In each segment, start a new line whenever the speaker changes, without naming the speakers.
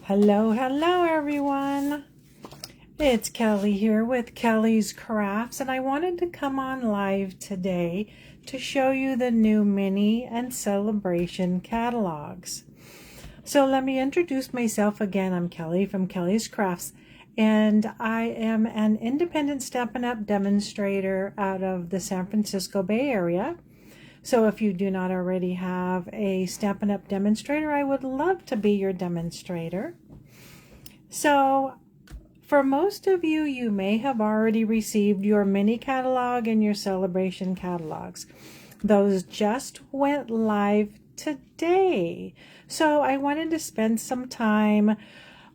Hello, hello everyone. It's Kelly here with Kelly's Crafts, and I wanted to come on live today to show you the new Mini and Celebration catalogs. So let me introduce myself again. I'm Kelly from Kelly's Crafts, and I am an independent Stampin' Up! Demonstrator out of the San Francisco Bay Area. So if you do not already have a Stampin' Up! Demonstrator, I would love to be your demonstrator. So for most of you, you may have already received your mini catalog and your celebration catalogs. Those just went live today. So I wanted to spend some time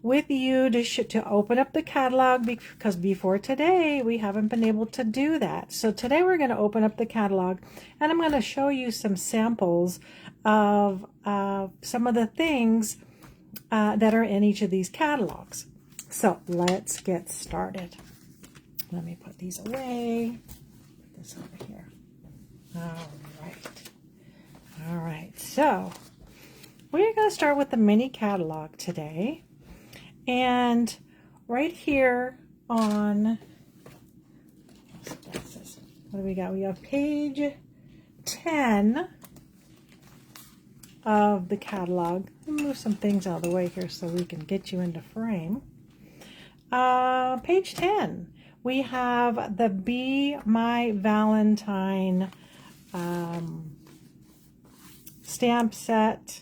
with you to open up the catalog, because before today we haven't been able to do that. So today we're going to open up the catalog, and I'm going to show you some samples of some of the things that are in each of these catalogs. So let's get started. Let me put these away. Put this over here. All right. So we're going to start with the mini catalog today. And right here on, what do we got? We have page 10 of the catalog. Let me move some things out of the way here so we can get you into frame. Page 10, we have the Be My Valentine stamp set.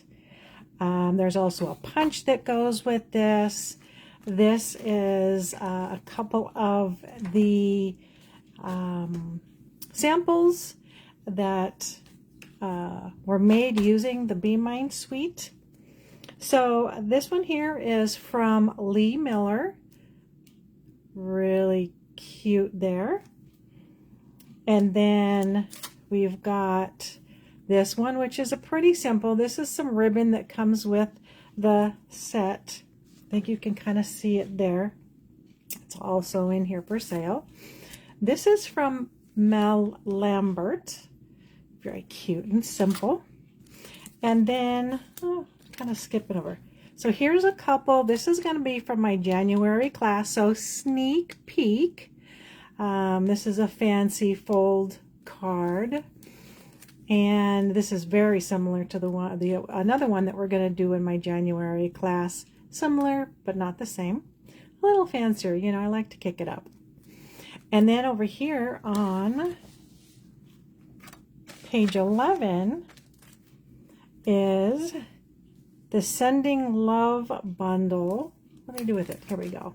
There's also a punch that goes with this. This is a couple of the samples that were made using the Be Mine suite. So this one here is from Lee Miller. Really cute there. And then we've got this one, which is a pretty simple. This is some ribbon that comes with the set. I think you can kind of see it there. It's also in here for sale. This is from Mel Lambert. Very cute and simple. And then, kind of skipping over. So here's a couple. This is going to be from my January class, so sneak peek. This is a fancy fold card. And this is very similar to another one that we're going to do in my January class. Similar, but not the same. A little fancier, you know, I like to kick it up. And then over here on page 11 is the Sending Love bundle. What do I do with it? Here we go.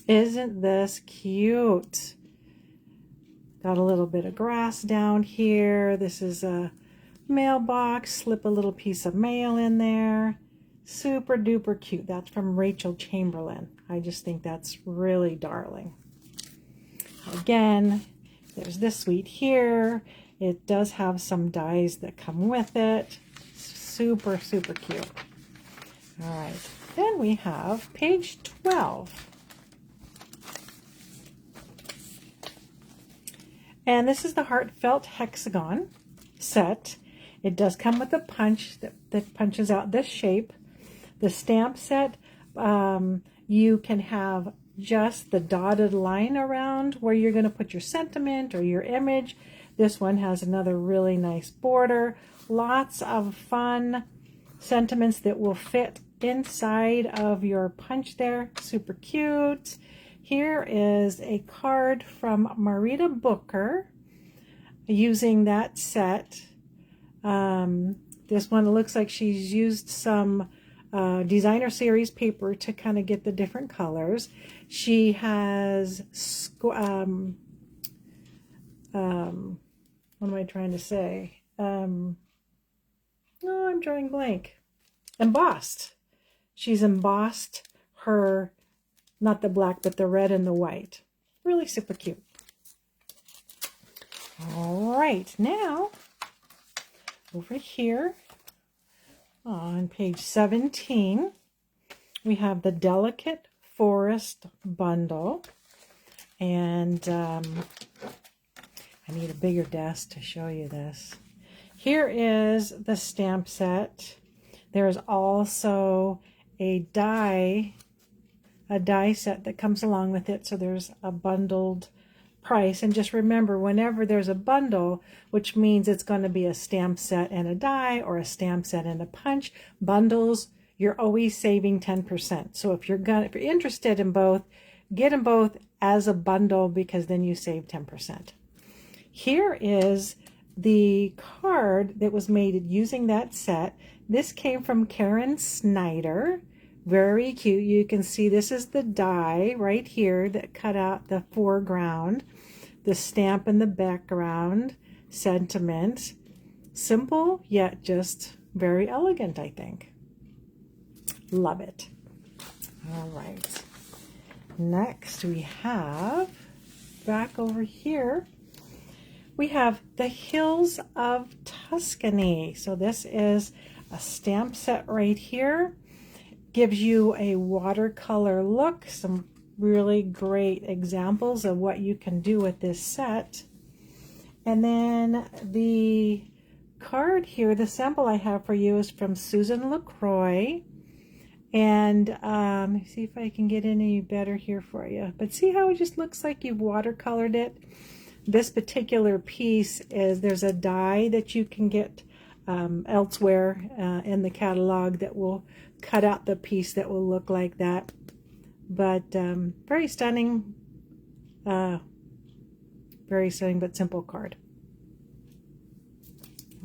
Isn't this cute? Got a little bit of grass down here. This is a mailbox. Slip a little piece of mail in there. Super duper cute. That's from Rachel Chamberlain. I just think that's really darling. Again, there's this suite here. It does have some dies that come with it. Super, super cute. All right. Then we have page 12. And this is the Heartfelt Hexagon set. It does come with a punch that punches out this shape. The stamp set, you can have just the dotted line around where you're going to put your sentiment or your image. This one has another really nice border. Lots of fun sentiments that will fit inside of your punch there. Super cute. Here is a card from Marita Booker using that set. This one looks like she's used some designer series paper to kind of get the different colors. She has, what am I trying to say? No, I'm drawing blank. Embossed. She's embossed her, not the black, but the red and the white. Really super cute. All right, now over here on page 17, we have the Delicate Forest bundle. And I need a bigger desk to show you this. Here is the stamp set. There's also a die set that comes along with it. So there's a bundled price. And just remember, whenever there's a bundle, which means it's going to be a stamp set and a die, or a stamp set and a punch, bundles, you're always saving 10%. So if you're interested in both, get them both as a bundle, because then you save 10%. Here is the card that was made using that set. This came from Karen Snyder. Very cute. You can see this is the die right here that cut out the foreground, the stamp in the background, sentiment. Simple, yet just very elegant, I think. Love it. All right. Next we have, back over here, we have the Hills of Tuscany. So this is a stamp set right here. Gives you a watercolor look, some really great examples of what you can do with this set. And then the card here, the sample I have for you, is from Susan LaCroix. And let me see if I can get any better here for you. But see how it just looks like you've watercolored it? This particular piece is, there's a die that you can get elsewhere in the catalog that will cut out the piece that will look like that. But very stunning but simple card.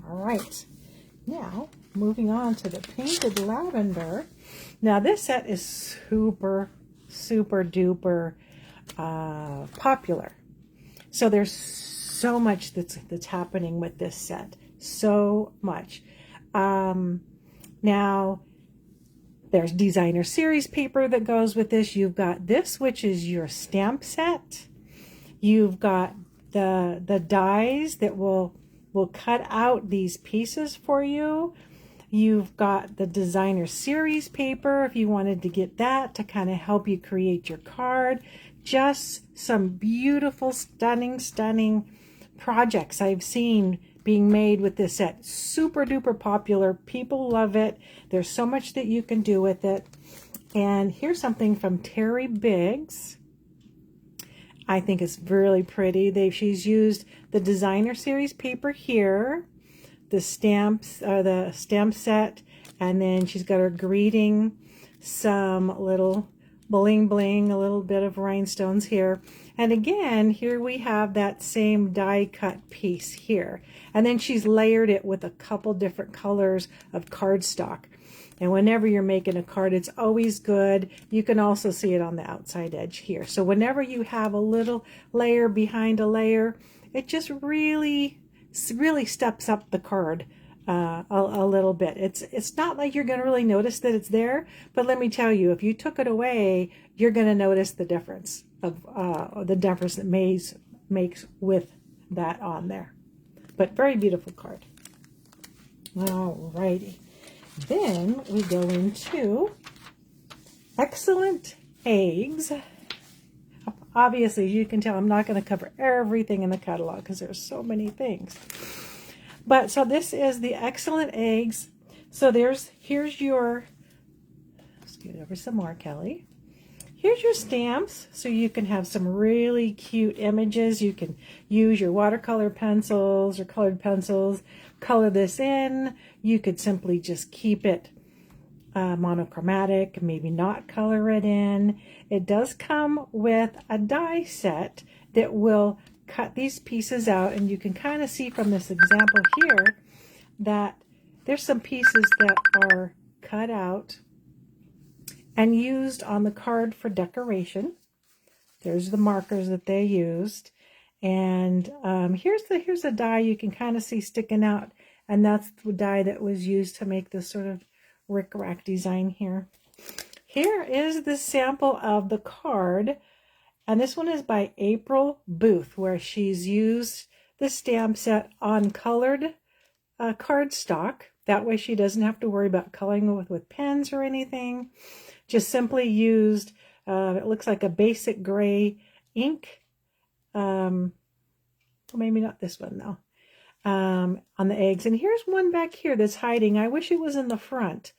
All right, now moving on to the Painted Lavender. Now this set is super duper popular. So there's so much that's happening with this set. So much. Now there's designer series paper that goes with this. You've got this, which is your stamp set. You've got the dies that will cut out these pieces for you. You've got the designer series paper if you wanted to get that to kind of help you create your card. Just some beautiful, stunning projects I've seen being made with this set. Super duper popular. People love it. There's so much that you can do with it. And here's something from Terry Biggs. I think it's really pretty. She's used the designer series paper here, the stamps, the stamp set, and then she's got her greeting, some little bling, a little bit of rhinestones here. And again, here we have that same die cut piece here. And then she's layered it with a couple different colors of cardstock. And whenever you're making a card, it's always good. You can also see it on the outside edge here. So whenever you have a little layer behind a layer, it just really steps up the card a little bit. It's not like you're going to really notice that it's there, but let me tell you, if you took it away, you're going to notice the difference of the difference that makes with that on there. But very beautiful card. All righty. Then we go into Excellent Eggs. Obviously, as you can tell, I'm not going to cover everything in the catalog because there's so many things. But so this is the Excellent Eggs. So here's your, let's get over some more, Kelly. Here's your stamps, so you can have some really cute images. You can use your watercolor pencils or colored pencils, color this in. You could simply just keep it monochromatic, maybe not color it in. It does come with a die set that will cut these pieces out, and you can kind of see from this example here that there's some pieces that are cut out and used on the card for decoration. There's the markers that they used. And here's a die you can kind of see sticking out, and that's the die that was used to make this sort of rickrack design here. Here is the sample of the card, and this one is by April Booth, where she's used the stamp set on colored cardstock. That way she doesn't have to worry about coloring with pens or anything. Just simply used, it looks like a basic gray ink. Maybe not this one though. On the eggs. And here's one back here that's hiding. I wish it was in the front.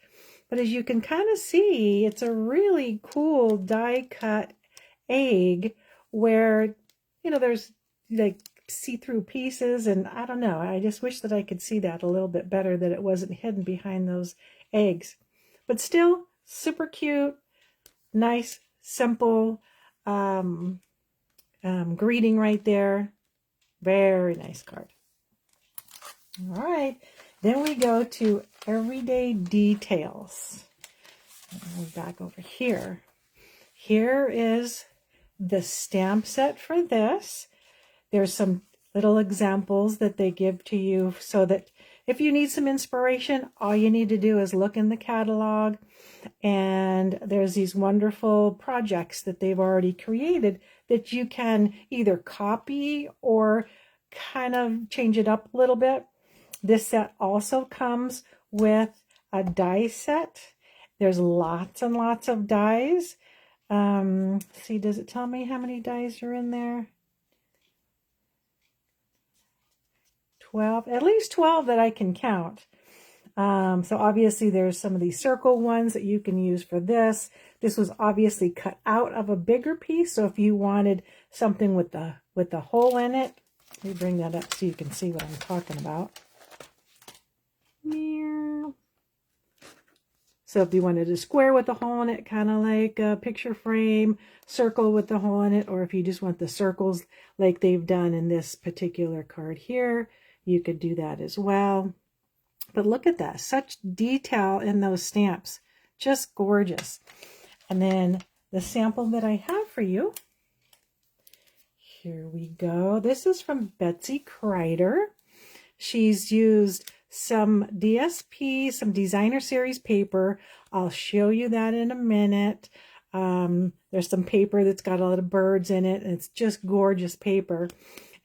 But as you can kind of see, it's a really cool die cut egg where, you know, there's like see-through pieces, and I don't know, I just wish that I could see that a little bit better, that it wasn't hidden behind those eggs. But still super cute, nice, simple greeting right there. Very nice card. All right, then we go to everyday details. We're back over here. Here is the stamp set for this. There's some little examples that they give to you so that if you need some inspiration, all you need to do is look in the catalog, and there's these wonderful projects that they've already created that you can either copy or kind of change it up a little bit. This set also comes with a die set. There's lots and lots of dies. See, does it tell me how many dies are in there? 12, at least 12 that I can count. So obviously there's some of these circle ones that you can use for this. This was obviously cut out of a bigger piece. So if you wanted something with the hole in it, let me bring that up so you can see what I'm talking about. So if you wanted a square with a hole in it, kind of like a picture frame, circle with the hole in it, or if you just want the circles like they've done in this particular card here, you could do that as well. But look at that, such detail in those stamps, just gorgeous. And then the sample that I have for you, here we go. This is from Betsy Kreider. She's used some DSP, some designer series paper. I'll show you that in a minute. There's some paper that's got a lot of birds in it, and it's just gorgeous paper.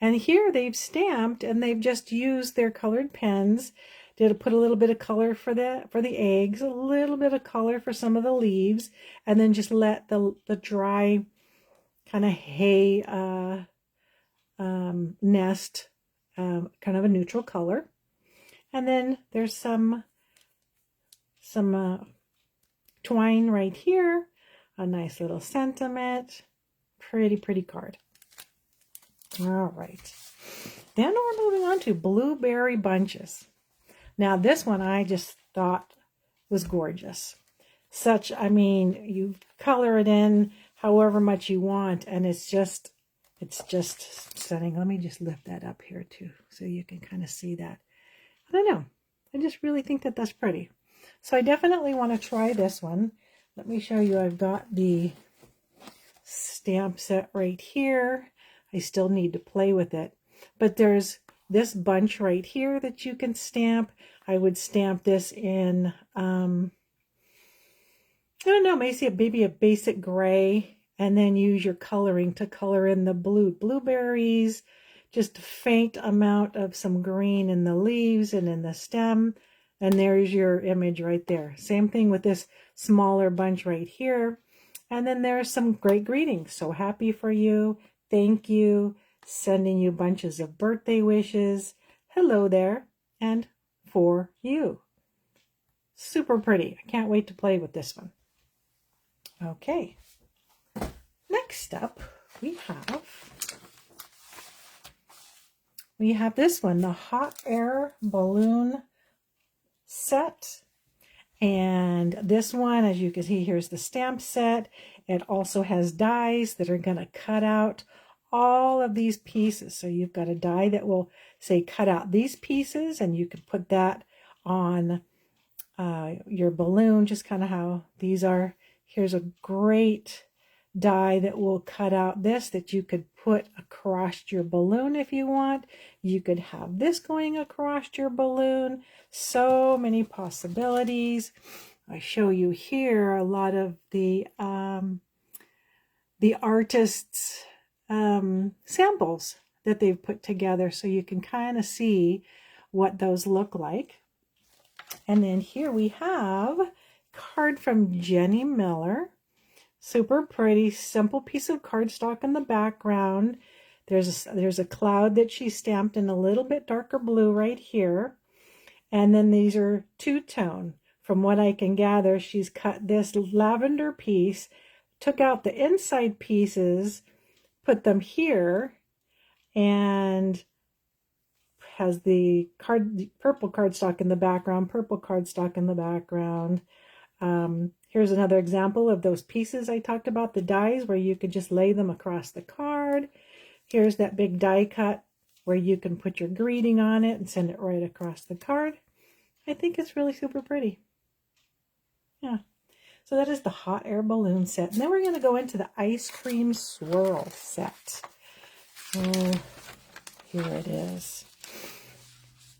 And here they've stamped, and they've just used their colored pens to put a little bit of color for the eggs, a little bit of color for some of the leaves, and then just let the dry kind of hay nest kind of a neutral color. And then there's some twine right here, a nice little sentiment, pretty card. All right, then we're moving on to blueberry bunches. Now this one I just thought was gorgeous. I mean, you color it in however much you want, and it's just stunning. Let me just lift that up here too, so you can kind of see that. I don't know. I just really think that that's pretty. So I definitely want to try this one. Let me show you. I've got the stamp set right here. I still need to play with it. But there's this bunch right here that you can stamp. I would stamp this in, I don't know, maybe a basic gray, and then use your coloring to color in the blueberries, just a faint amount of some green in the leaves and in the stem. And there's your image right there. Same thing with this smaller bunch right here. And then there's some great greetings. So happy for you. Thank you. Sending you bunches of birthday wishes. Hello there. And for you. Super pretty. I can't wait to play with this one. Okay. Next up, we have this one, the hot air balloon set. And this one, as you can see, here's the stamp set. It also has dies that are going to cut out all of these pieces. So you've got a die that will say cut out these pieces, and you could put that on your balloon, just kind of how these are. Here's a great die that will cut out this that you could put across your balloon if you want. You could have this going across your balloon. So many possibilities. I show you here a lot of the artists' samples that they've put together, so you can kind of see what those look like. And then here we have a card from Jenny Miller. Super pretty, simple piece of cardstock in the background. There's a cloud that she stamped in a little bit darker blue right here. And then these are two-tone from what I can gather, she's cut this lavender piece, took out the inside pieces, put them here, and has the purple cardstock in the background, purple cardstock in the background. Here's another example of those pieces I talked about, the dies where you could just lay them across the card. Here's that big die cut where you can put your greeting on it and send it right across the card. I think it's really super pretty. Yeah. So that is the hot air balloon set. And then we're going to go into the ice cream swirl set. Oh, here it is.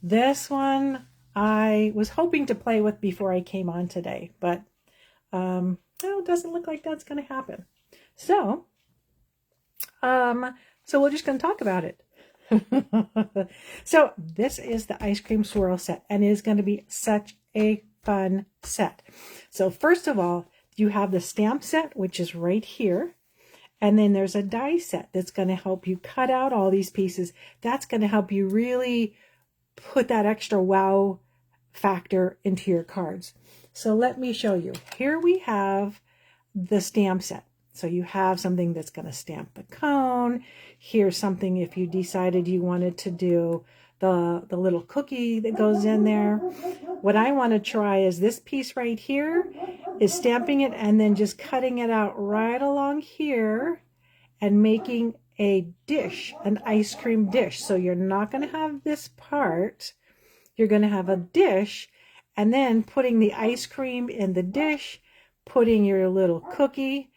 This one I was hoping to play with before I came on today, but well, it doesn't look like that's going to happen. So we're just going to talk about it. So this is the ice cream swirl set, and it is going to be such a fun set. So first of all, you have the stamp set, which is right here. And then there's a die set that's going to help you cut out all these pieces. That's going to help you really put that extra wow factor into your cards. So let me show you. Here we have the stamp set. So you have something that's going to stamp the cone. Here's something if you decided you wanted to do the little cookie that goes in there. What I want to try is this piece right here is stamping it and then just cutting it out right along here and making a dish, an ice cream dish. So you're not going to have this part. You're going to have a dish, and then putting the ice cream in the dish, putting your little cookie,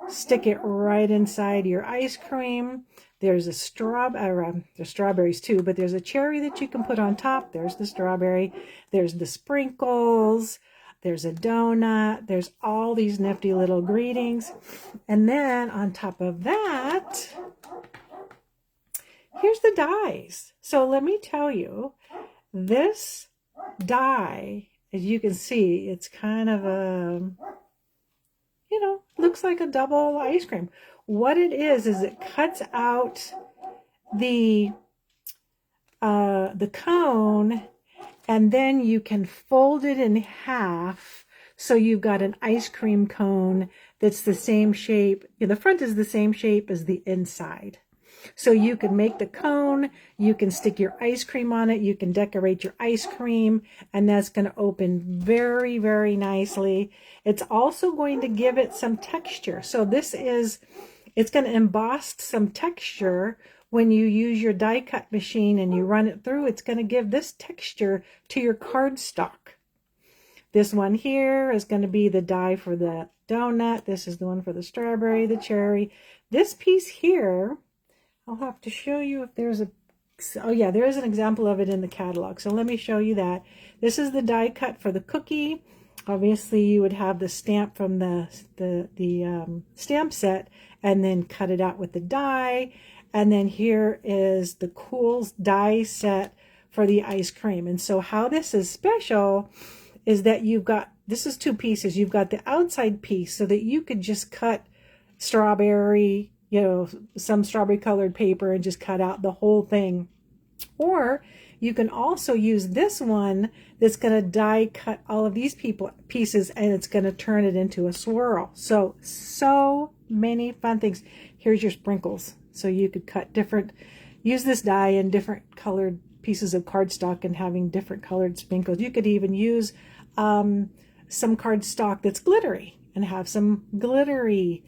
stick it right inside your ice cream. There's there's strawberries too, but there's a cherry that you can put on top. There's the strawberry. There's the sprinkles. There's a donut. There's all these nifty little greetings. And then on top of that, here's the dies. So let me tell you, this die, as you can see, it's kind of a, looks like a double ice cream. What it is it cuts out the cone, and then you can fold it in half so you've got an ice cream cone that's the same shape. The front is the same shape as the inside. So you can make the cone, you can stick your ice cream on it, you can decorate your ice cream, and that's going to open very, very nicely. It's also going to give it some texture. So it's going to emboss some texture. When you use your die cut machine and you run it through, it's going to give this texture to your cardstock. This one here is going to be the die for the donut. This is the one for the strawberry, the cherry. This piece here, I'll have to show you if there's oh yeah, there is an example of it in the catalog. So let me show you that. This is the die cut for the cookie. Obviously you would have the stamp from the stamp set and then cut it out with the die. And then here is the cool die set for the ice cream. And so how this is special is that this is two pieces. You've got the outside piece so that you could just cut strawberry, some strawberry colored paper and just cut out the whole thing. Or you can also use this one that's going to die cut all of these pieces, and it's going to turn it into a swirl. So many fun things. Here's your sprinkles. So you could use this die in different colored pieces of cardstock and having different colored sprinkles. You could even use some cardstock that's glittery and have some glittery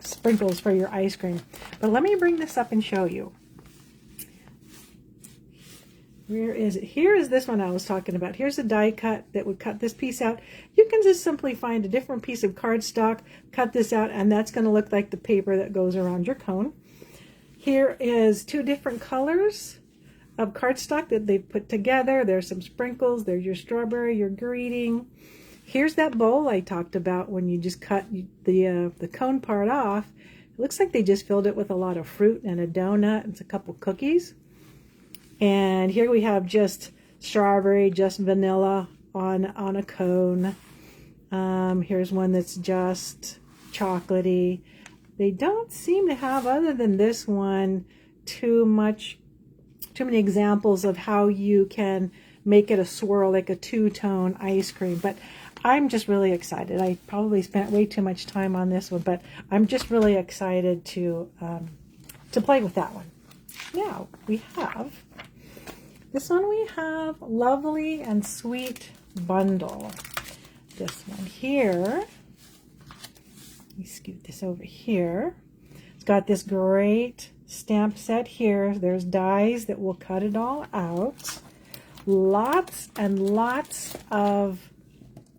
sprinkles for your ice cream. But let me bring this up and show you. Where is it? Here is this one I was talking about. Here's a die cut that would cut this piece out. You can just simply find a different piece of cardstock, cut this out, and that's going to look like the paper that goes around your cone. Here is two different colors of cardstock that they've put together. There's some sprinkles. There's your strawberry, your greeting. Here's that bowl I talked about when you just cut the cone part off. It looks like they just filled it with a lot of fruit and a donut and a couple cookies. And here we have just strawberry, just vanilla on a cone. Here's one that's just chocolatey. They don't seem to have, other than this one, too many examples of how you can make it a swirl, like a two-tone ice cream. But I'm just really excited. I probably spent way too much time on this one, but I'm just really excited to play with that one. Now we have this one. We have Lovely and Sweet Bundle. This one here. Let me scoot this over here. It's got this great stamp set here. There's dies that will cut it all out. Lots and lots of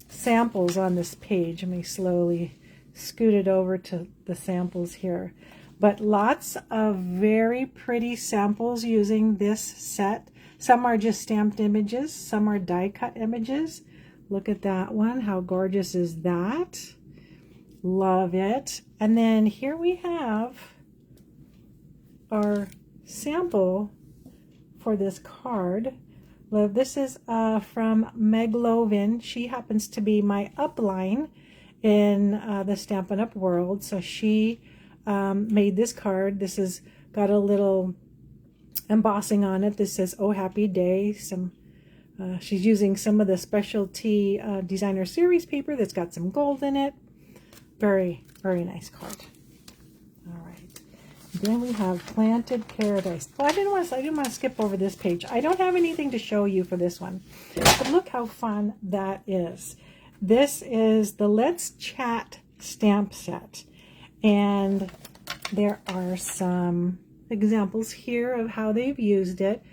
samples on this page. Let me slowly scoot it over to the samples here. But lots of very pretty samples using this set. Some are just stamped images. Some are die cut images. Look at that one. How gorgeous is that? Love it. And then here we have our sample for this card. Love. This is from Meg Lovin. She happens to be my upline in the Stampin' Up! World. So she made this card. This has got a little embossing on it. This says, "Oh, happy day." She's using some of the specialty designer series paper that's got some gold in it. Very, very nice card. All right. Then we have Planted Paradise. Well, I didn't want to skip over this page. I don't have anything to show you for this one, but look how fun that is. This is the Let's Chat stamp set, and there are some examples here of how they've used it.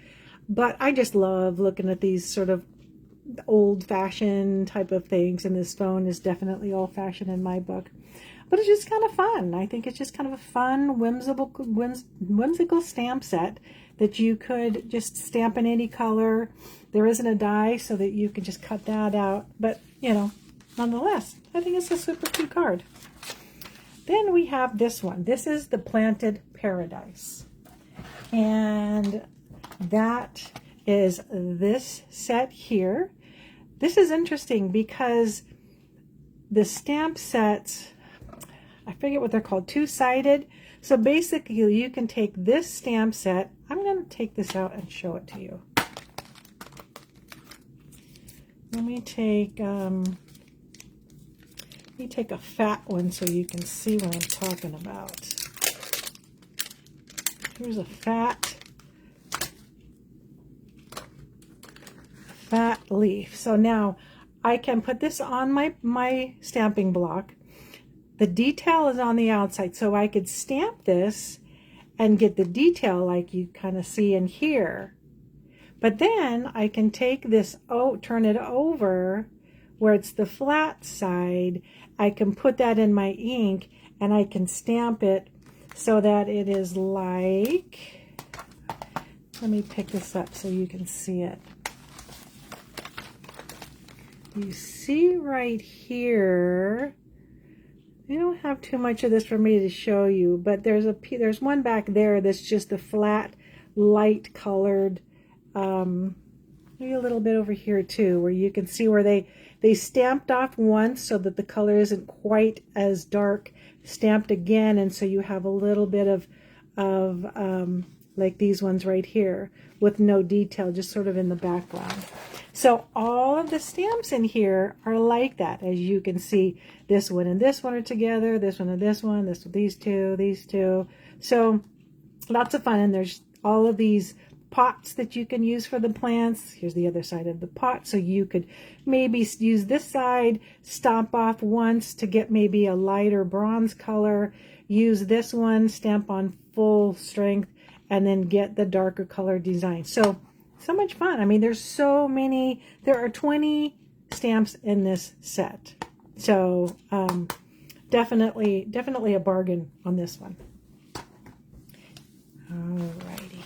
But I just love looking at these sort of old-fashioned type of things, and this phone is definitely old-fashioned in my book. But it's just kind of fun. I think it's just kind of a fun, whimsical stamp set that you could just stamp in any color. There isn't a die, so that you can just cut that out. But, you know, nonetheless, I think it's a super cute card. Then we have this one. This is the Planted Paradise. And that is this set here. This is interesting because the stamp sets, I forget what they're called, two-sided. So basically you can take this stamp set. I'm going to take this out and show it to you. Let me take a fat one so you can see what I'm talking about. Here's a fat leaf. So now I can put this on my stamping block. The detail is on the outside, so I could stamp this and get the detail like you kind of see in here. But then I can take this, turn it over where it's the flat side. I can put that in my ink and I can stamp it so that it is like, let me pick this up so you can see it. You see right here, I don't have too much of this for me to show you, but there's one back there that's just a flat, light colored, maybe a little bit over here too, where you can see where they stamped off once so that the color isn't quite as dark, stamped again, and so you have a little bit of like these ones right here with no detail, just sort of in the background. So all of the stamps in here are like that. As you can see, this one and this one are together, this one and this one, these two. So lots of fun. And there's all of these pots that you can use for the plants. Here's the other side of the pot. So you could maybe use this side, stomp off once to get maybe a lighter bronze color, use this one, stamp on full strength, and then get the darker color design. So much fun. I mean, there's so many. There are 20 stamps in this set. So definitely a bargain on this one. Alrighty.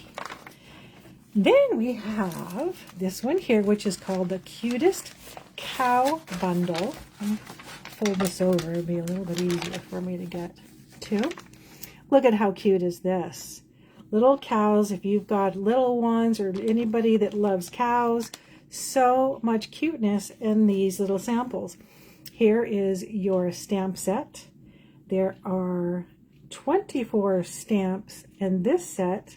Then we have this one here, which is called the Cutest Cow Bundle. I'll fold this over. It'll be a little bit easier for me to get to. Look at how cute is this. Little cows, if you've got little ones or anybody that loves cows, so much cuteness in these little samples. Here is your stamp set. There are 24 stamps in this set,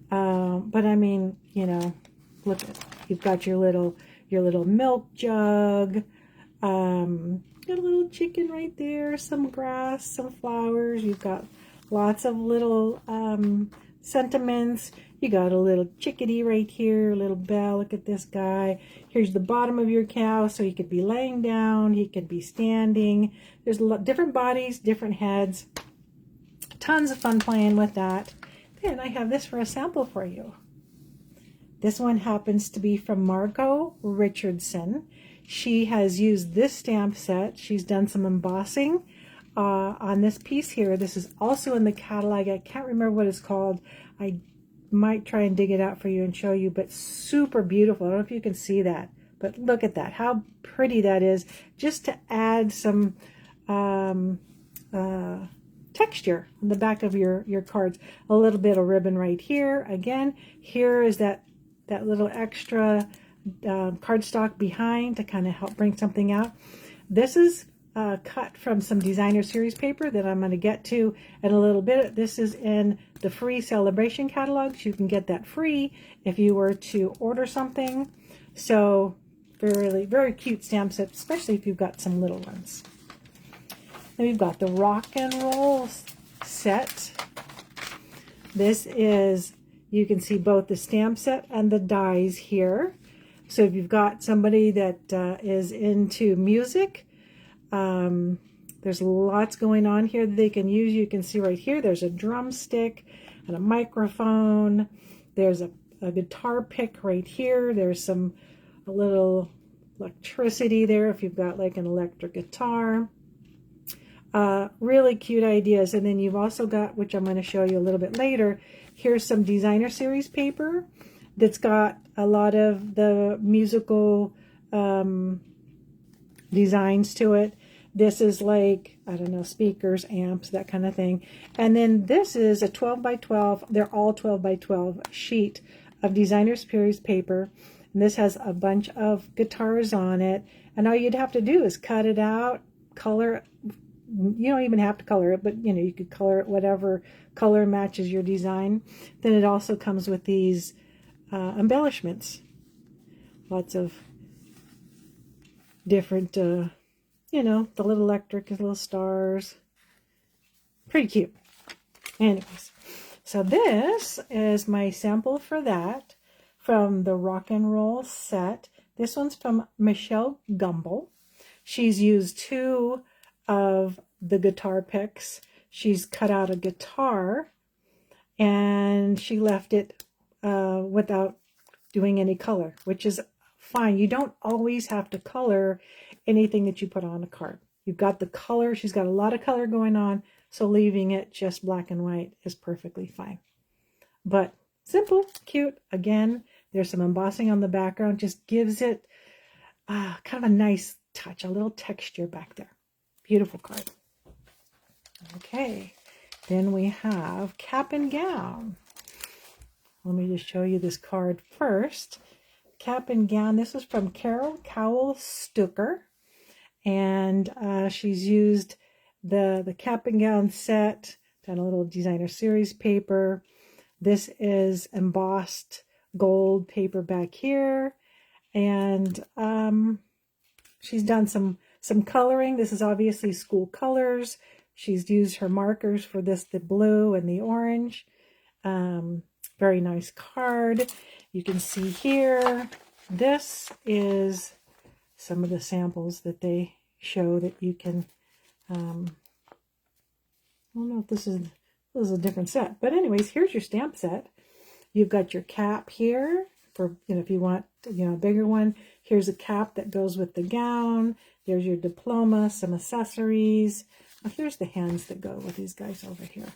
but I mean, you know, look at, you've got your little milk jug. Got a little chicken right there, some grass, some flowers. You've got lots of little sentiments. You got a little chickadee right here, a little bell. Look at this guy. Here's the bottom of your cow, so he could be laying down, he could be standing. There's a lot different bodies, different heads. Tons of fun playing with that. Then I have this for a sample for you. This one happens to be from Margot Richardson. She has used this stamp set. She's done some embossing on this piece here. This is also in the catalog. I can't remember what it's called. I might try and dig it out for you and show you, but super beautiful. I don't know if you can see that, but look at that. How pretty that is, just to add some texture on the back of your cards. A little bit of ribbon right here. Again, here is that little extra cardstock behind to kind of help bring something out. This is cut from some designer series paper that I'm going to get to in a little bit. This is in the free celebration catalogs. You can get that free if you were to order something. So very, very cute stamp set, especially if you've got some little ones. Then we've got the rock and roll set. This is, you can see both the stamp set and the dies here. So if you've got somebody that is into music, there's lots going on here that they can use. You can see right here, there's a drumstick and a microphone. There's a guitar pick right here. There's a little electricity there if you've got like an electric guitar. Really cute ideas. And then you've also got, which I'm going to show you a little bit later, here's some designer series paper that's got a lot of the musical designs to it. This is like, I don't know, speakers, amps, that kind of thing. And then this is a 12 by 12, they're all 12 by 12 sheet of designer series paper. And this has a bunch of guitars on it. And all you'd have to do is cut it out, color it. You don't even have to color it, but you know, you could color it whatever color matches your design. Then it also comes with these embellishments. Lots of different, you know, the little electric, little stars. Pretty cute. Anyways, so this is my sample for that from the rock and roll set. This one's from Michelle Gumble. She's used 2 of the guitar picks. She's cut out a guitar and she left it without doing any color, which is fine. You don't always have to color anything that you put on a card. You've got the color. She's got a lot of color going on, so leaving it just black and white is perfectly fine. But simple, cute. Again, there's some embossing on the background. Just gives it kind of a nice touch, a little texture back there. Beautiful card. Okay, then we have Cap and Gown. Let me just show you this card first. Cap and Gown. This is from Carol Cowell Stucker, and she's used the Cap and Gown set, done a little designer series paper. This is embossed gold paper back here, and she's done some coloring. This is obviously school colors. She's used her markers for this, the blue and the orange. Very nice card. You can see here, this is some of the samples that they show that you can, I don't know if this is a different set, but anyways, here's your stamp set. You've got your cap here for, you know, if you want, you know, a bigger one. Here's a cap that goes with the gown. There's your diploma, some accessories. Here's the hands that go with these guys over here.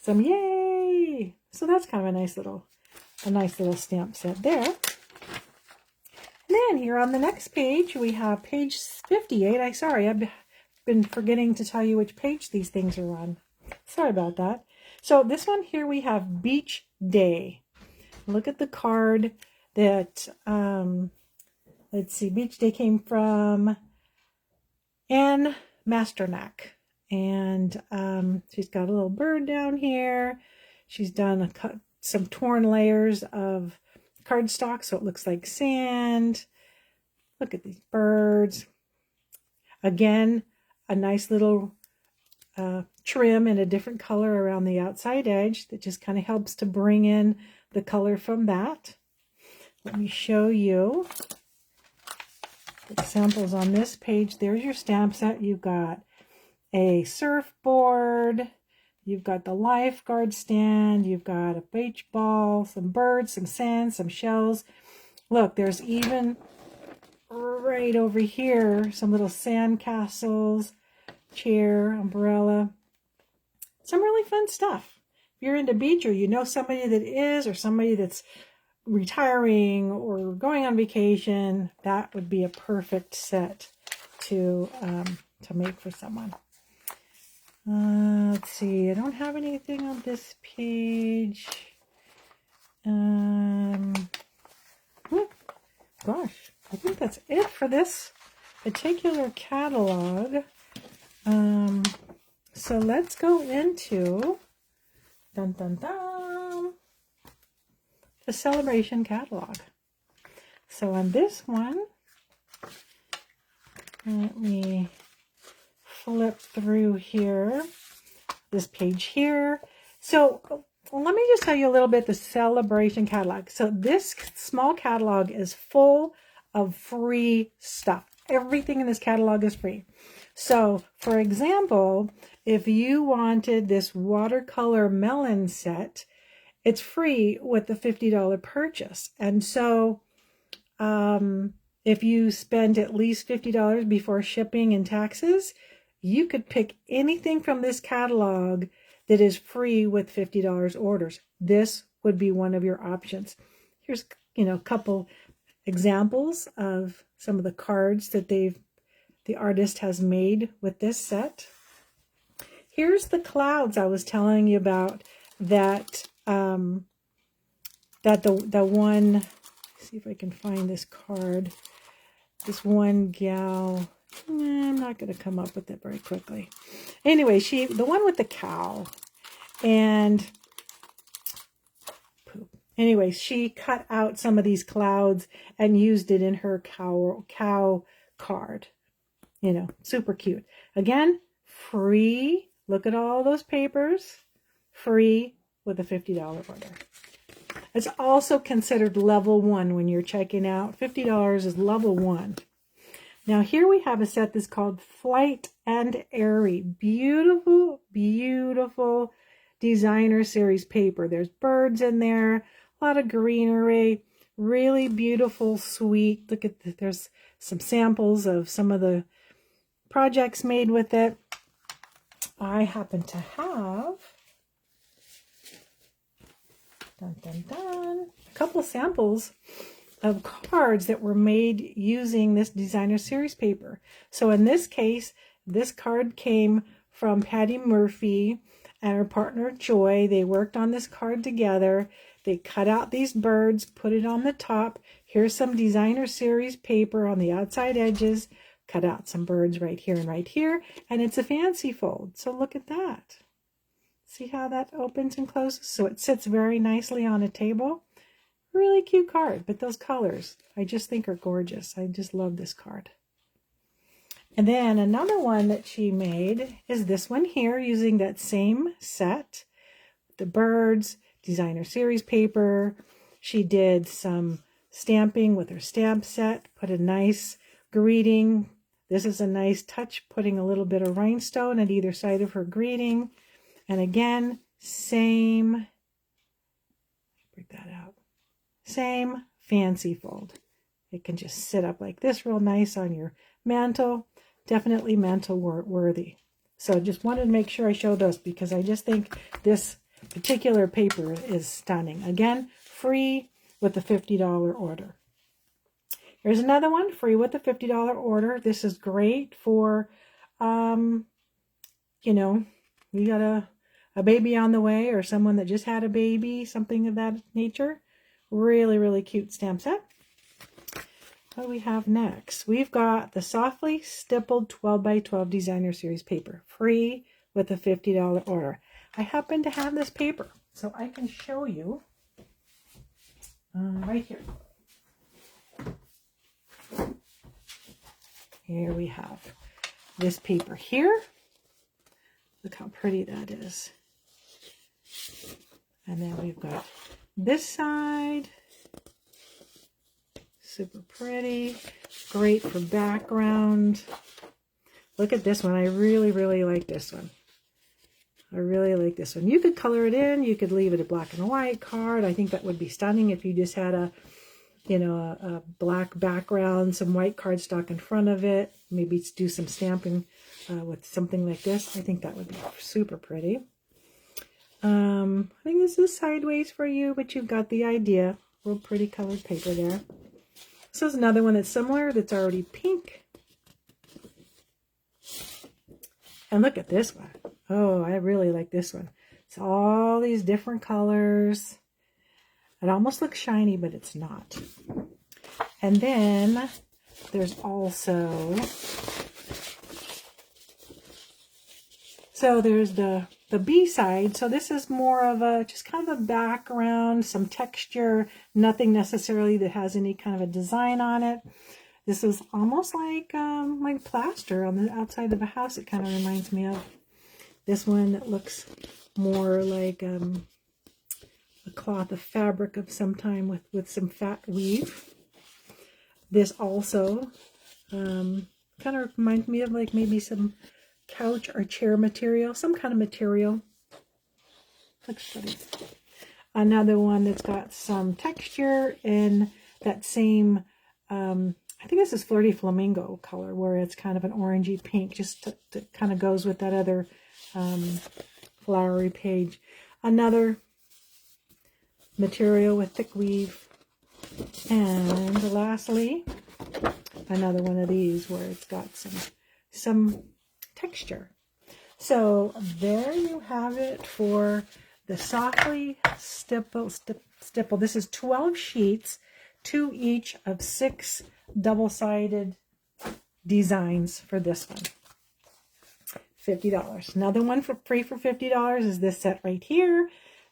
Some yay! So that's kind of a nice little stamp set there. And then here on the next page, we have page 58. I've been forgetting to tell you which page these things are on. Sorry about that. So this one here we have Beach Day. Look at the card that, let's see, Beach Day came from Anne Masternack. And she's got a little bird down here. She's done some torn layers of cardstock, so it looks like sand. Look at these birds. Again, a nice little trim in a different color around the outside edge that just kind of helps to bring in the color from that. Let me show you the samples on this page. There's your stamp set. You've got a surfboard, you've got the lifeguard stand, you've got a beach ball, some birds, some sand, some shells. Look, there's even right over here some little sand castles, chair, umbrella, some really fun stuff. If you're into beach, or you know somebody that is, or somebody that's retiring or going on vacation, that would be a perfect set to make for someone. Let's see, I don't have anything on this page. Gosh, I think that's it for this particular catalog. So let's go into the Celebration catalog. So on this one, let me flip through here, this page here. So let me just tell you a little bit the Celebration catalog. So this small catalog is full of free stuff. Everything in this catalog is free. So for example, if you wanted this watercolor melon set, it's free with the $50 purchase. And so if you spend at least $50 before shipping and taxes, you could pick anything from this catalog that is free with $50 orders. This would be one of your options. Here's, a couple examples of some of the cards that the artist has made with this set. Here's the clouds I was telling you about that that the one, let's see if I can find this card. This one gal, I'm not going to come up with it very quickly. Anyway, the one with the cow, and poop. Anyway, she cut out some of these clouds and used it in her cow card. Super cute. Again, free. Look at all those papers. Free with a $50 order. It's also considered level 1 when you're checking out. $50 is level 1. Now here we have a set that's called Flight and Airy. Beautiful, beautiful designer series paper. There's birds in there, a lot of greenery, really beautiful, sweet. Look at there's some samples of some of the projects made with it. I happen to have a couple samples of cards that were made using this designer series paper. So in this case, this card came from Patty Murphy and her partner Joy. They worked on this card together. They cut out these birds, put it on the top. Here's some designer series paper on the outside edges. Cut out some birds right here, and it's a fancy fold. So look at that. See how that opens and closes? So it sits very nicely on a table. Really cute card, but those colors I just think are gorgeous. I just love this card. And then another one that she made is this one here, using that same set, the birds, designer series paper. She did some stamping with her stamp set, put a nice greeting. This is a nice touch, putting a little bit of rhinestone at either side of her greeting. And again, same, break that out, same fancy fold. It can just sit up like this real nice on your mantle. Definitely mantle worthy. So just wanted to make sure I show those because I just think this particular paper is stunning. Again, free with the $50 order. Here's another one, free with the $50 order. This is great for, you got a baby on the way, or someone that just had a baby, something of that nature. Really, really cute stamp set. What do we have next? We've got the Softly Stippled 12x12 Designer Series paper, free with a $50 order. I happen to have this paper, so I can show you. right here. Here we have this paper here. Look how pretty that is. And then we've got this side. Super pretty. Great for background. Look at this one. I really, really like this one. I really like this one. You could color it in. You could leave it a black and white card. I think that would be stunning if you just had a, you know, a black background, some white cardstock in front of it. Maybe do some stamping with something like this. I think that would be super pretty. I think this is sideways for you, but you've got the idea. Real pretty colored paper there. This is another one that's similar, that's already pink. And look at this one. Oh, I really like this one. It's all these different colors. It almost looks shiny, but it's not. And then there's also, so there's the B side. So this is more of a, just kind of a background, some texture, nothing necessarily that has any kind of a design on it. This is almost like plaster on the outside of a house. It kind of reminds me of this one that looks more like a cloth of fabric of some time with some fat weave. This also kind of reminds me of like maybe some couch or chair material, some kind of material. Looks pretty. Another one that's got some texture in that same, I think this is Flirty Flamingo color, where it's kind of an orangey pink, just to kind of goes with that other flowery page. Another material with thick weave. And lastly, another one of these where it's got some texture. So there you have it for the Softly Stipple. This is 12 sheets, 2 each of 6 double-sided designs for this one. $50. Another one for free for $50 is this set right here.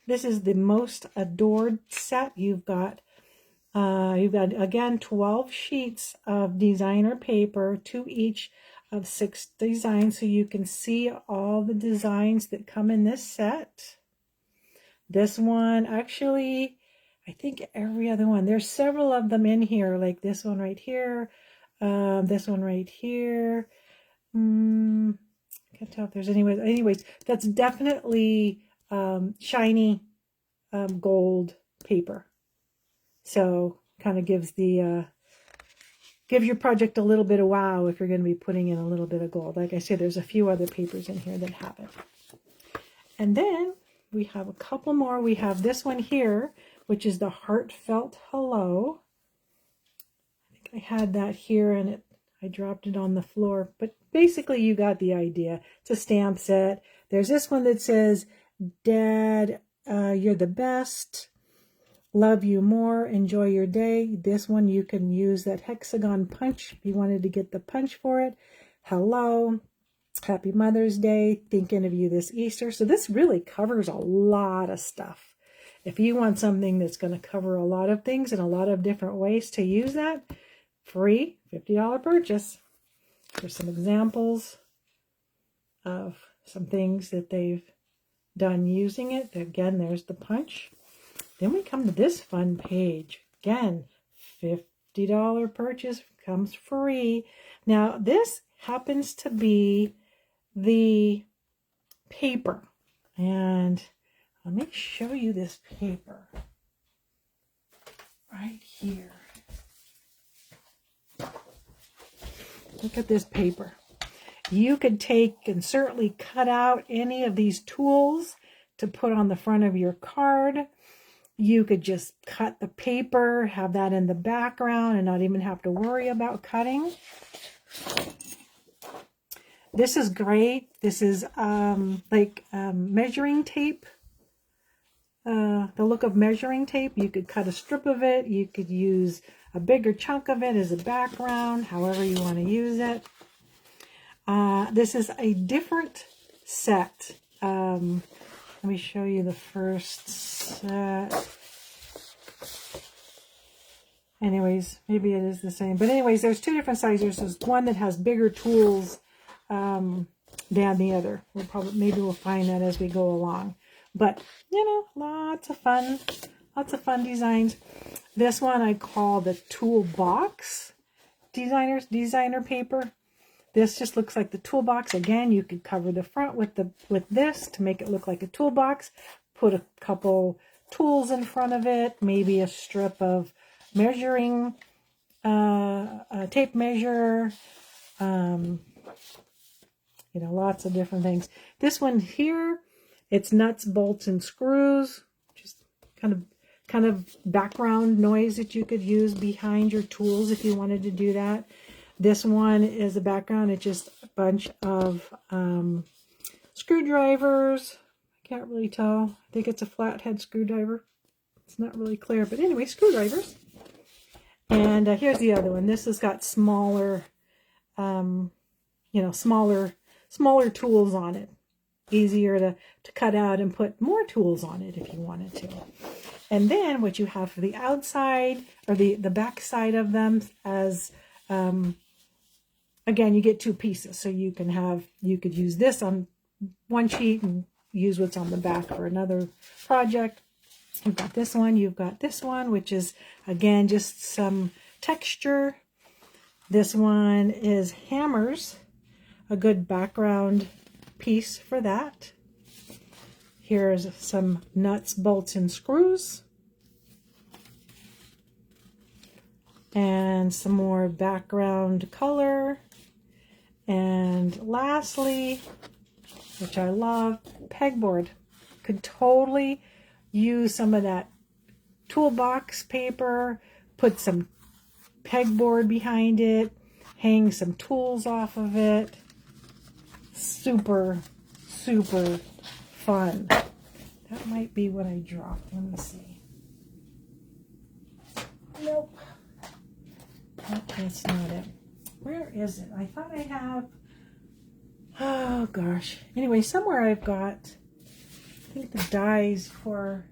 This is the Most Adored set. You've got again 12 sheets of designer paper, 2 each of 6 designs, so you can see all the designs that come in this set. This one, actually, I think every other one. There's several of them in here, like this one right here, this one right here. Can't tell if there's anyways, that's definitely shiny gold paper. So kind of gives the give your project a little bit of wow if you're going to be putting in a little bit of gold. Like I said, there's a few other papers in here that have it. And then we have a couple more. We have this one here, which is the Heartfelt Hello. I think I had that here and I dropped it on the floor. But basically you got the idea. It's a stamp set. There's this one that says, Dad, you're the best. Love you more. Enjoy your day. This one you can use that hexagon punch if you wanted to get the punch for it. Hello. Happy Mother's Day. Thinking of you this Easter. So this really covers a lot of stuff. If you want something that's going to cover a lot of things in a lot of different ways to use that, free $50 purchase. There's some examples of some things that they've done using it. Again, there's the punch. Then we come to this fun page. Again, $50 purchase comes free. Now, this happens to be the paper. And let me show you this paper right here. Look at this paper. You could take and certainly cut out any of these tools to put on the front of your card. You could just cut the paper, have that in the background, and not even have to worry about cutting. This is great. This is measuring tape. The look of measuring tape. You could cut a strip of it. You could use a bigger chunk of it as a background, however you want to use it. This is a different set. Let me show you the first set. Anyways, maybe it is the same. But anyways, there's two different sizes. There's one that has bigger tools than the other. Maybe we'll find that as we go along. But, you know, lots of fun designs. This one I call the toolbox designer paper. This just looks like the toolbox. Again, you could cover the front with this to make it look like a toolbox. Put a couple tools in front of it, maybe a strip of measuring, a tape measure, you know, lots of different things. This one here, it's nuts, bolts, and screws. Just kind of background noise that you could use behind your tools if you wanted to do that. This one is a background. It's just a bunch of screwdrivers. I can't really tell. I think it's a flathead screwdriver. It's not really clear, but anyway, screwdrivers. And here's the other one. This has got smaller, you know, smaller tools on it. Easier to cut out and put more tools on it if you wanted to. And then what you have for the outside, or the back side of them, as again, you get two pieces. So you could use this on one sheet and use what's on the back for another project. You've got this one, which is, again, just some texture. This one is hammers, a good background piece for that. Here's some nuts, bolts, and screws. And some more background color. And lastly, which I love, pegboard. Could totally use some of that toolbox paper, put some pegboard behind it, hang some tools off of it. Super, super fun. That might be what I dropped. Let me see. Nope. That's not it. Where is it? I thought I have... Oh, gosh. Anyway, somewhere I've got, I think, the dies for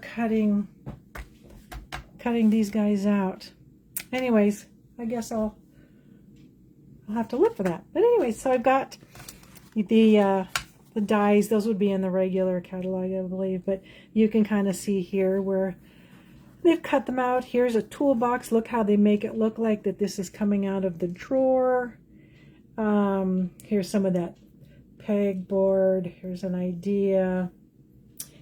cutting these guys out. Anyways, I guess I'll have to look for that. But anyways, so I've got the dies. Those would be in the regular catalog, I believe. But you can kind of see here where they've cut them out. Here's a toolbox. Look how they make it look like that this is coming out of the drawer. Here's some of that pegboard. Here's an idea.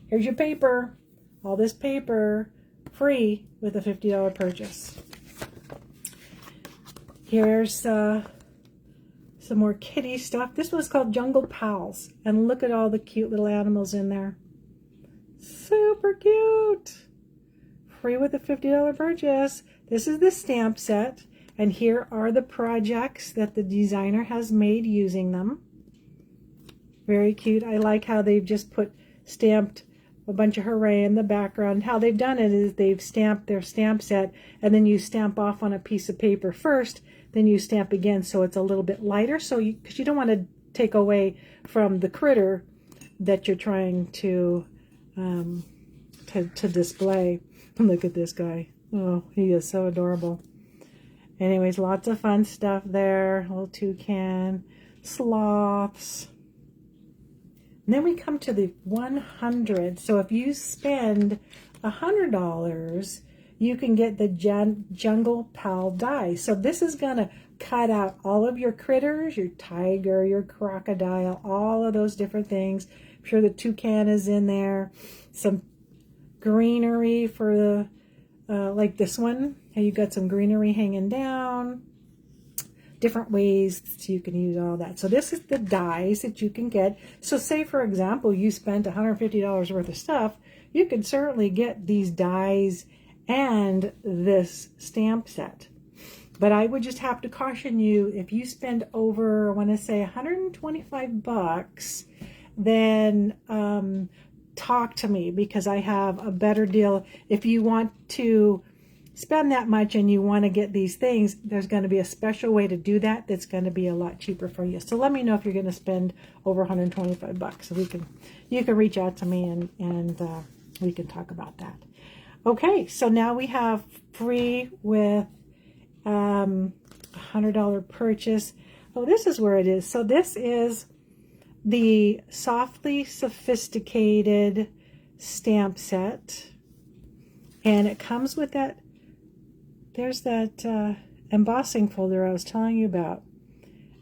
Here's your paper. All this paper free with a $50 purchase. Here's some more kitty stuff. This one's called Jungle Pals. And look at all the cute little animals in there. Super cute. Free with a $50 purchase. This is the stamp set. And here are the projects that the designer has made using them. Very cute. I like how they've just stamped a bunch of hooray in the background. How they've done it is they've stamped their stamp set, and then you stamp off on a piece of paper first, then you stamp again, so it's a little bit lighter. So because you don't want to take away from the critter that you're trying to display. Look at this guy. Oh, he is so adorable. Anyways, lots of fun stuff there. Little toucan, sloths. And then we come to the 100. So if you spend $100, you can get the Jungle Pal die. So this is going to cut out all of your critters, your tiger, your crocodile, all of those different things. I'm sure the toucan is in there. Some greenery for the, like this one. You got some greenery hanging down. Different ways so you can use all that. So this is the dies that you can get. So say, for example, you spent $150 worth of stuff. You could certainly get these dies and this stamp set. But I would just have to caution you, if you spend over, I want to say $125, then talk to me, because I have a better deal. If you want to spend that much and you want to get these things, there's going to be a special way to do that that's going to be a lot cheaper for you. So let me know if you're going to spend over $125. So you can reach out to me and we can talk about that. Okay, so now we have free with $100 purchase. Oh, this is where it is. So this is the Softly Sophisticated stamp set. And it comes with that, there's that embossing folder I was telling you about.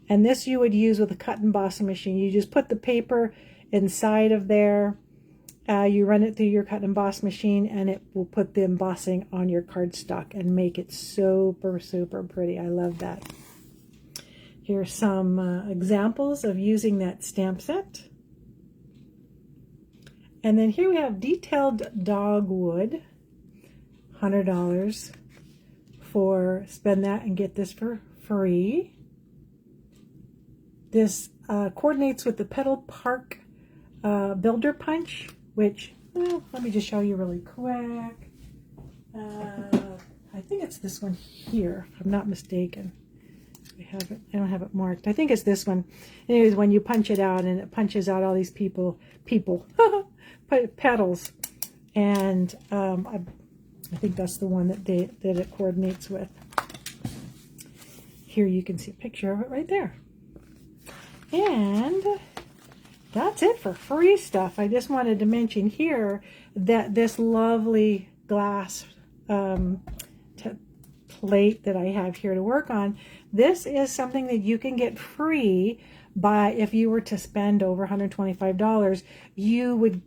And this you would use with a cut embossing machine. You just put the paper inside of there. You run it through your cut and emboss machine, and it will put the embossing on your cardstock and make it super, super pretty. I love that. Here's some examples of using that stamp set. And then here we have detailed dogwood, $100 for spend that and get this for free. This coordinates with the Pedal Park Builder Punch, which, well, let me just show you really quick. I think it's this one here, if I'm not mistaken. I don't have it marked. I think it's this one. Anyways, when you punch it out, and it punches out all these petals, and I think that's the one that it coordinates with. Here you can see a picture of it right there. And that's it for free stuff. I just wanted to mention here that this lovely glass plate that I have here to work on, this is something that you can get free by, if you were to spend over $125, you would,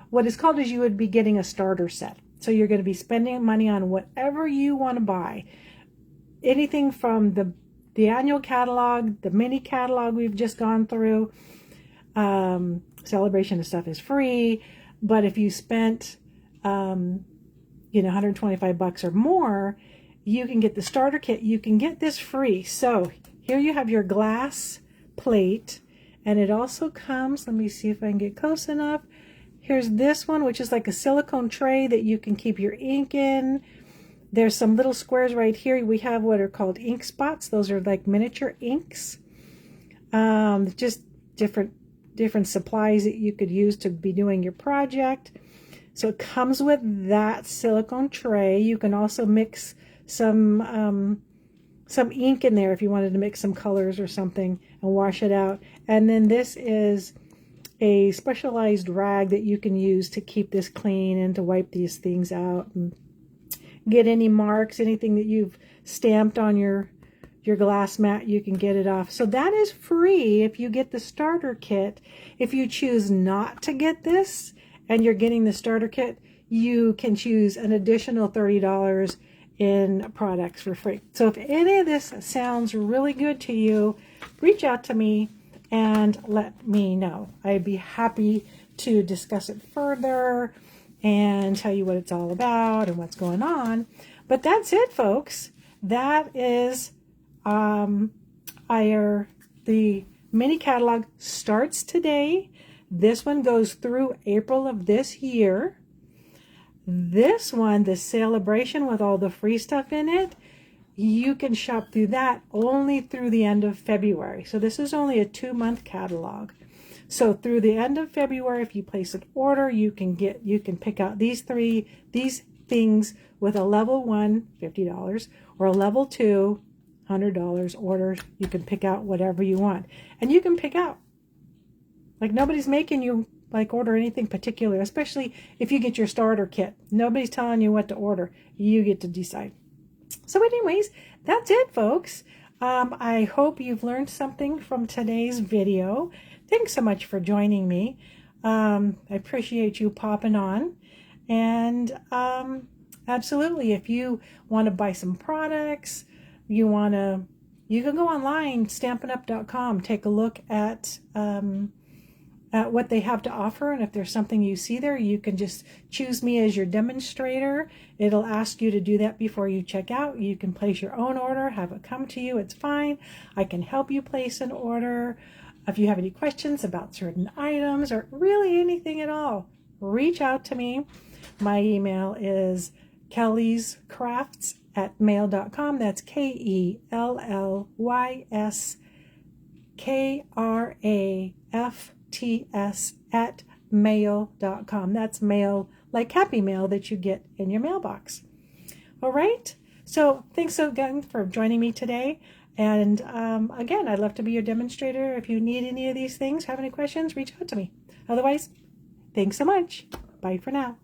what is called is you would be getting a starter set. So you're going to be spending money on whatever you want to buy. Anything from the annual catalog, the mini catalog we've just gone through, Celebration and stuff is free. But if you spent, $125 or more, you can get the starter kit. You can get this free. So here you have your glass plate, and it also comes, let me see if I can get close enough. Here's this one, which is like a silicone tray that you can keep your ink in. There's some little squares right here. We have what are called ink spots. Those are like miniature inks. Just different supplies that you could use to be doing your project. So it comes with that silicone tray. You can also mix some ink in there if you wanted to mix some colors or something and wash it out. And then this is a specialized rag that you can use to keep this clean and to wipe these things out and get any marks, anything that you've stamped on your glass mat, you can get it off. So that is free if you get the starter kit. If you choose not to get this and you're getting the starter kit, you can choose an additional $30 in products for free. So if any of this sounds really good to you, reach out to me and let me know. I'd be happy to discuss it further and tell you what it's all about and what's going on. But that's it, folks. That is the mini catalog starts today. This one goes through April of this year. This one, the Sale-a-Bration with all the free stuff in it, you can shop through that only through the end of February. So this is only a 2-month catalog. So through the end of February, if you place an order, you can pick out these things with a level 1, $50, or a level 2, $100 order. You can pick out whatever you want. And you can pick out, like, nobody's making you like order anything particular, especially if you get your starter kit. Nobody's telling you what to order. You get to decide. So anyways, that's it, folks. I hope you've learned something from today's video. Thanks so much for joining me. I appreciate you popping on. And absolutely, if you want to buy some products, you can go online, stampinup.com, take a look at what they have to offer, and if there's something you see there, you can just choose me as your demonstrator. It'll ask you to do that before you check out. You can place your own order, have it come to you, it's fine. I can help you place an order. If you have any questions about certain items or really anything at all, reach out to me. My email is kellyscrafts@mail.com. That's KELLYSKRAFTS@mail.com. That's mail like Happy Mail that you get in your mailbox. All right. So thanks again for joining me today. And again, I'd love to be your demonstrator. If you need any of these things, have any questions, reach out to me. Otherwise, thanks so much. Bye for now.